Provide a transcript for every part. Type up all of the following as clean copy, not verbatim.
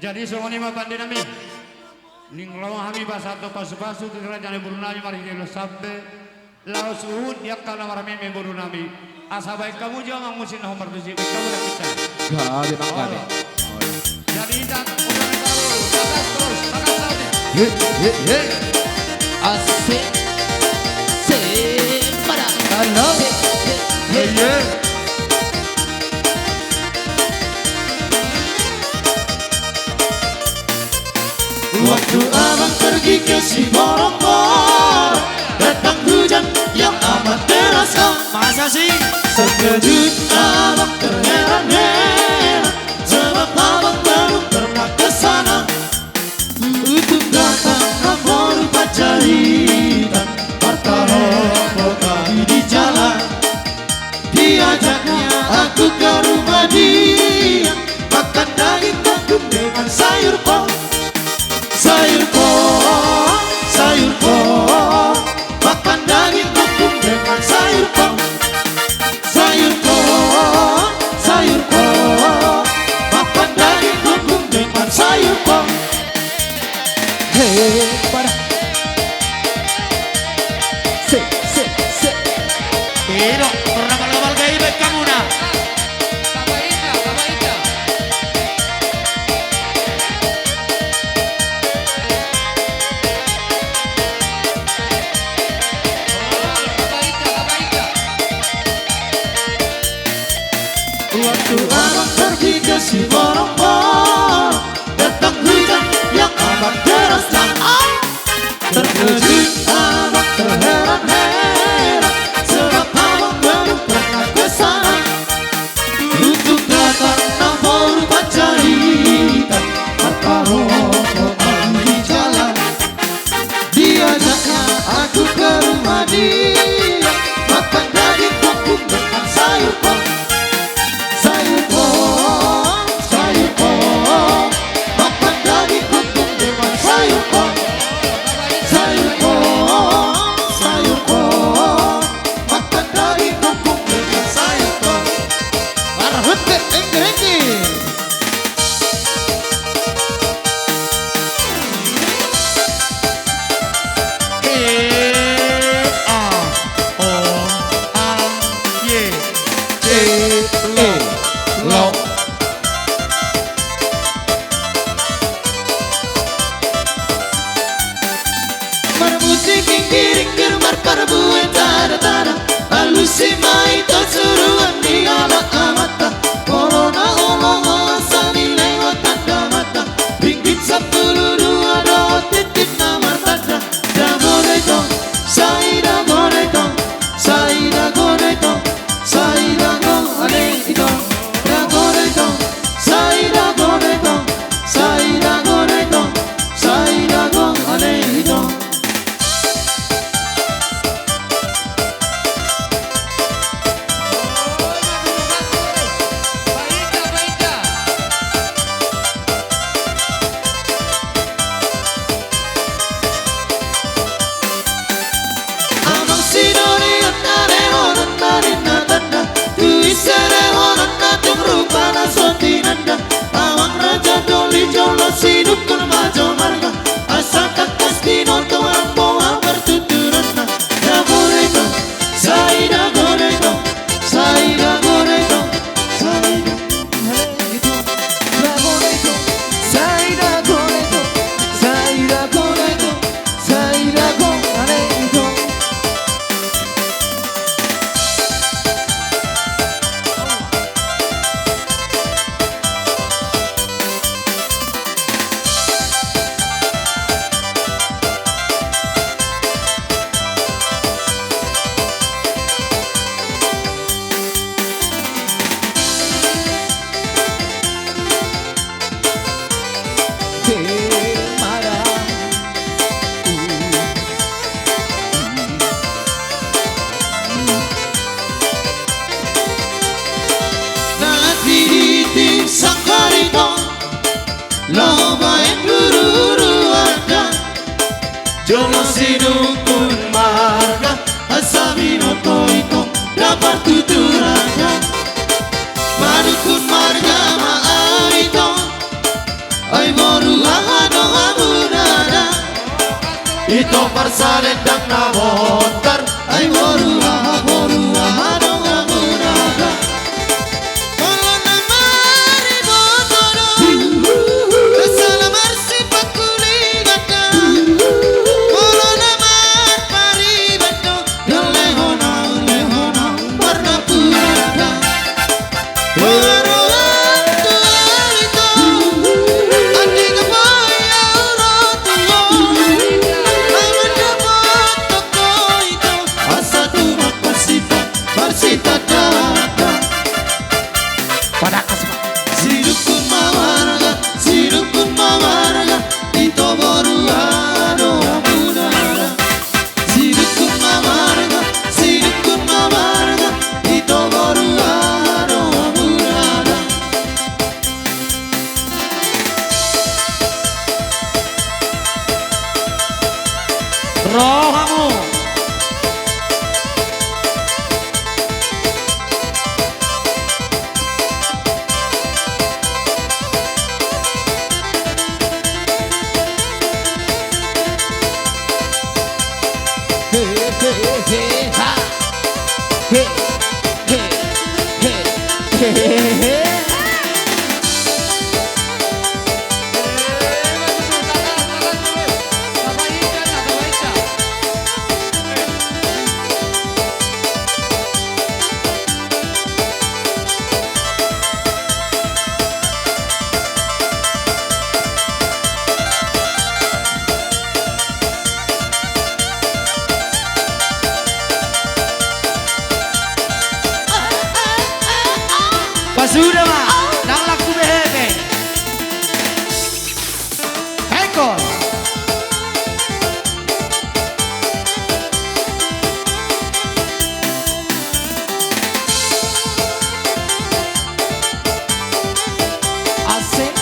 Jadi semuanya mah pandai nami. Ning lawan kami bahasa atau pasu-pasu tu kerajaan Brunei mari kita sampai laos Uhud dia kana marame memburu nami. Asa baik kamu jangan musim nomor 7 kamu dah kita. Gabe mangkane. Jadi tak udah tahu. Terus Ye ye ye. Asik. Se para. Halo. Ye ye. Waktu abang pergi ke Siborongkor, datang hujan yang amat deras. Masa sih? Sekejap abang terheran-heran, sebab abang belum pernah ke sana. Untuk datang baru pacaritan, harta rombong kami di jalan. Diajaknya aku ke rumah dia, makan daging kangkung dengan sayur kol. Sayur kol, sayur kol, makan daging kangkung dengan sayur kol. Sayur kol, sayur kol, makan daging kangkung dengan sayur kol. Hei, para. Se. Pero, pernah malabal kayo ba't ka muna? Kabaita. Waktu abang pergi ke Siborongkor, datang hujan yang amat deras dan terkejut abang terheran-heran, sebab abang belum pernah ke sana. Untuk datang baru pacaritan, harta rombong kami di jalan. Diajaknya aku ke rumah dia, makan daging kangkung dengan sayur kol. Sayur kol, sayur kol, makan daging kangkung dengan sayur kol. Sayur kol, sayur kol, makan daging kangkung dengan sayur kol. Marhut ke enggerenggi. Lo. Musik yang giring germar perbuan tara-tara, alusi mai to suruhan di ala amata. Corona olong asal dilewat tanda mata, ringgit 10 dua titip nomor tanda. Dagoneto, saida goneto, saida goneto, saida goneto. Dagoneto, saida goneto, saida goneto, saida goneto. Amang sinori andare honan narina tanda, tu isere honan natung rupana sotinanda. Awang raja doli jolo siduk kurmajo marga, asa kakas dinoto amboa bertuturana. Dagoneto, saida goneto, saida goneto, saida goneto. Dagoneto, saida goneto, saida goneto, saida goneto. Nativitim sakarito, loba yang guru ada, jolo sinukun marga, asabino toito, dapat tuturanya, madukun marga maarito, ay baru ano amunana Ito parsalendang na montar Ay baru ano amunana Kalau namari botono Kesalamar si pakuligata Kalau namar paribato Lehona warna purata Roh kamu. He he he ha. He he he he he. Sudah mah, nang laku behebe. Ekor. Asik.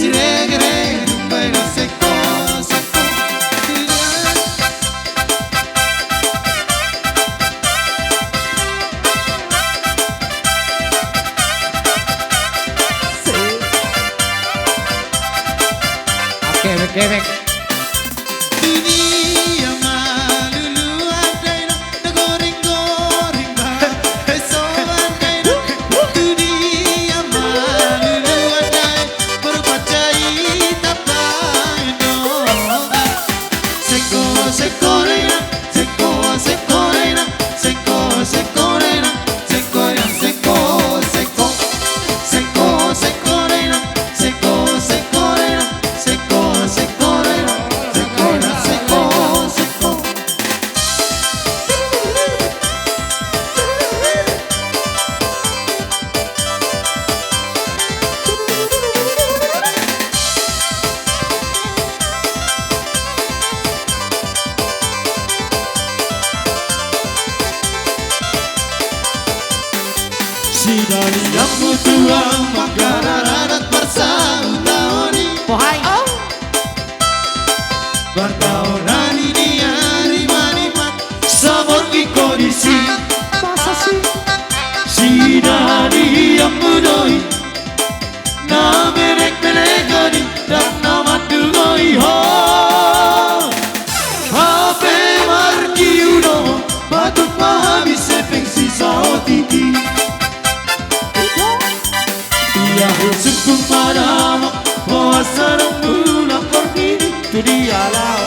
si reggae reggae rumbaira seko seko. Kebek. Dunia malulu andaina na goreng-goreng ba eso andaina. Dunia malulu andai berpacai tapaino. Seko seko reina, seko seko reina, seko seko reina, seko reina, seko seko. Seko seko reina, seko seko reina, seko seko reina, seko reina, seko seko. Si dari yang mutuang magkararat bersautaoni. Pohai. Bertahunan ini hari manimat sabon di kondisi. Masa sih? Si dari yang mudoi na merek-merek gani dan nama dungoi ho. Hape marki uno batuk pahami sepeng sisa otiti. Ia hukum padamu puasa dan bulan kordini tu dia lau.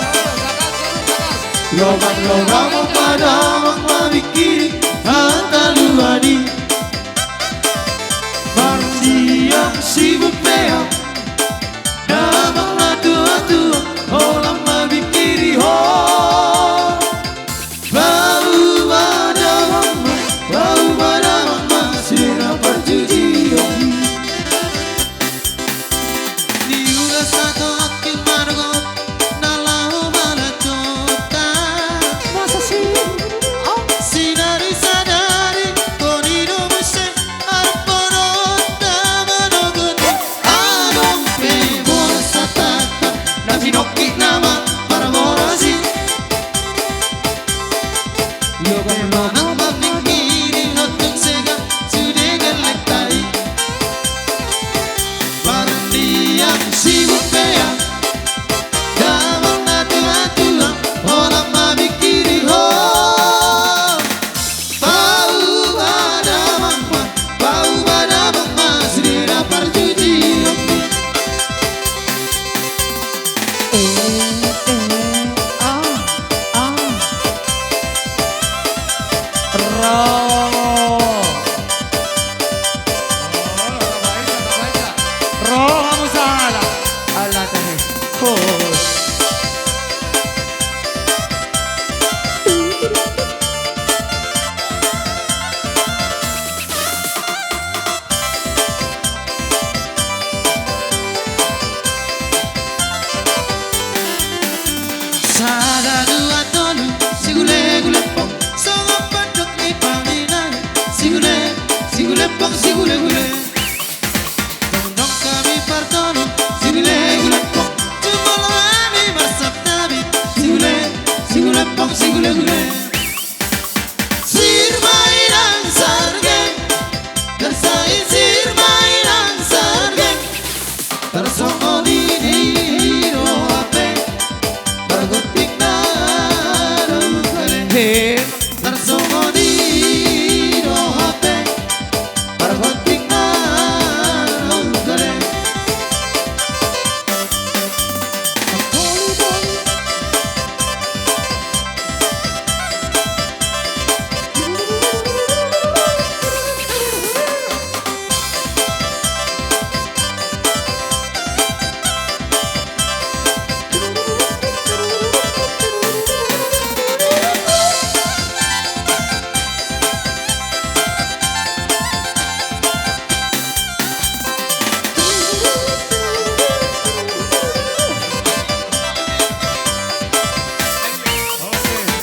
Logam padamu memikiri antaluani. Siang sibuk peang damanglah tua-tua orang memikiri ho. Bau pada mama sirna perjuji yogi. Diuga satu akin margo nalau malatota. Masa sih? Sinari sadari konido mese arponota manogoni. Agong pe bosa tata nasinoki nama para morasi. Yoga memang memikiri untuk sega sudah geletai. Barang diam sibuk peang damang natua-tua orang memikiri ho. Bau pada mama sirna perjuji yogi. Roh kamu salah. Allah tadi. Sada dua tonu sigule-gule pong songo padok ni paminan. Sigule-pong sigule-gule. Tondong kami partonu sigule-gule pong cumolani marsap nabi. Sigule-pong sigule-gule. Sir mainan sargeng tersain sir mainan sargeng tersongo di hiro ape. Bergotik na rukale tersongo di rohate. Bergotik na rukale.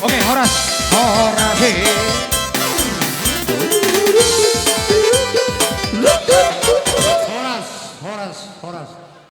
Oke, Horas. Horas.